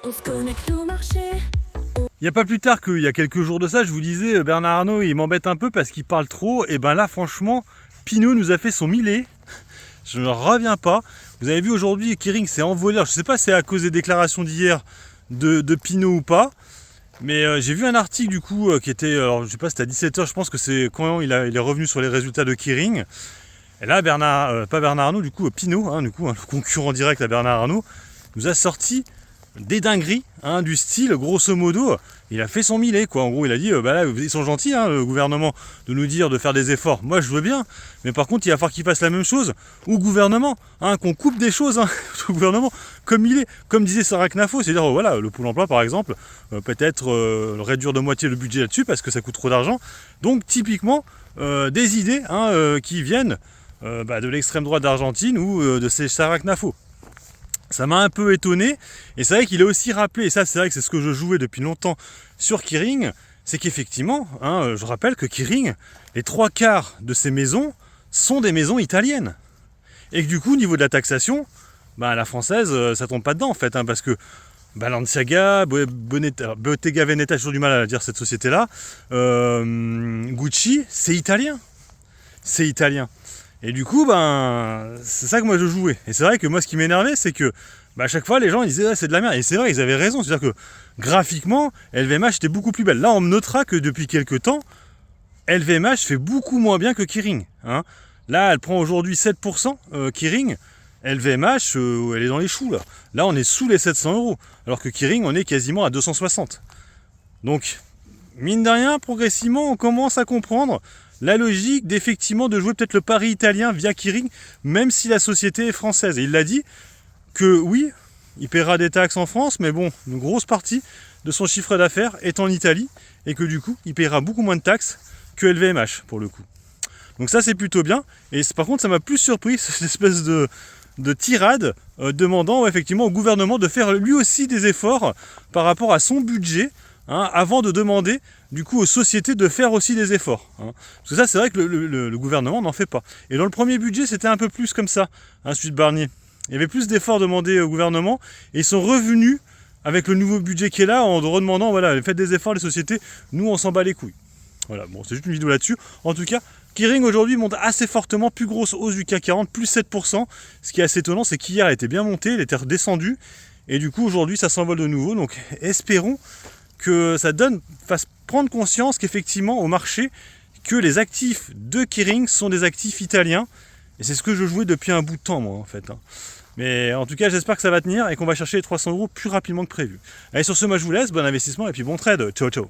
On se connecte au marché. Il n'y a pas plus tard qu'il y a quelques jours de ça, je vous disais, Bernard Arnault, il m'embête un peu parce qu'il parle trop. Et ben là, franchement, Pinot nous a fait son millet. Je ne reviens pas. Vous avez vu aujourd'hui, Kering s'est envolé. Alors, je ne sais pas si c'est à cause des déclarations d'hier de Pinot ou pas. Mais j'ai vu un article du coup qui était, alors je sais pas, c'était à 17h, je pense que c'est quand il est revenu sur les résultats de Kering. Et là, pas Bernard Arnault, du coup Pinot, le concurrent direct à Bernard Arnault, nous a sorti des dingueries, du style, grosso modo, il a fait son millet, quoi. En gros, il a dit, là, ils sont gentils, le gouvernement, de nous dire de faire des efforts. Moi, je veux bien, mais par contre, il va falloir qu'ils fassent la même chose au gouvernement, qu'on coupe des choses, au gouvernement, comme il est, comme disait Sarah Knafo, c'est-à-dire, voilà, le Pôle emploi, par exemple, peut-être réduire de moitié le budget là-dessus parce que ça coûte trop d'argent. Donc, typiquement, des idées qui viennent de l'extrême droite d'Argentine ou de ces Sarah Knafo. Ça m'a un peu étonné, et c'est vrai qu'il a aussi rappelé, et ça c'est vrai que c'est ce que je jouais depuis longtemps sur Kering, c'est qu'effectivement, je rappelle que Kering, les 3/4 de ses maisons sont des maisons italiennes. Et que du coup, au niveau de la taxation, la française, ça tombe pas dedans en fait, parce que Balenciaga, Bottega Veneta, j'ai toujours du mal à dire cette société-là, Gucci, c'est italien. C'est italien. Et du coup, c'est ça que moi je jouais. Et c'est vrai que moi, ce qui m'énervait, c'est que à chaque fois, les gens ils disaient c'est de la merde. Et c'est vrai, ils avaient raison. C'est-à-dire que graphiquement, LVMH était beaucoup plus belle. Là, on notera que depuis quelques temps, LVMH fait beaucoup moins bien que Kering. Là, elle prend aujourd'hui 7%, Kering. LVMH, elle est dans les choux là. Là, on est sous les 700 €. Alors que Kering, on est quasiment à 260. Donc, mine de rien, progressivement, on commence à comprendre la logique d'effectivement de jouer peut-être le pari italien via Kering, même si la société est française. Et il l'a dit que oui, il paiera des taxes en France, mais bon, une grosse partie de son chiffre d'affaires est en Italie, et que du coup, il paiera beaucoup moins de taxes que LVMH, pour le coup. Donc ça, c'est plutôt bien. Et par contre, ça m'a plus surpris, cette espèce de tirade demandant effectivement au gouvernement de faire lui aussi des efforts par rapport à son budget, avant de demander du coup aux sociétés de faire aussi des efforts. Parce que ça, c'est vrai que le gouvernement n'en fait pas. Et dans le premier budget, c'était un peu plus comme ça, celui de Barnier. Il y avait plus d'efforts demandés au gouvernement, et ils sont revenus avec le nouveau budget qui est là en redemandant, voilà, faites des efforts les sociétés, nous on s'en bat les couilles. Voilà, bon, c'est juste une vidéo là-dessus. En tout cas, Kering aujourd'hui monte assez fortement, plus grosse hausse du CAC 40, plus 7%. Ce qui est assez étonnant, c'est qu'hier elle était bien montée, elle était redescendue, et du coup aujourd'hui ça s'envole de nouveau. Donc espérons que ça fasse prendre conscience qu'effectivement au marché, que les actifs de Kering sont des actifs italiens. Et c'est ce que je jouais depuis un bout de temps, moi, en fait. Mais en tout cas, j'espère que ça va tenir et qu'on va chercher les 300 € plus rapidement que prévu. Allez, sur ce, moi je vous laisse, bon investissement et puis bon trade. Ciao, ciao.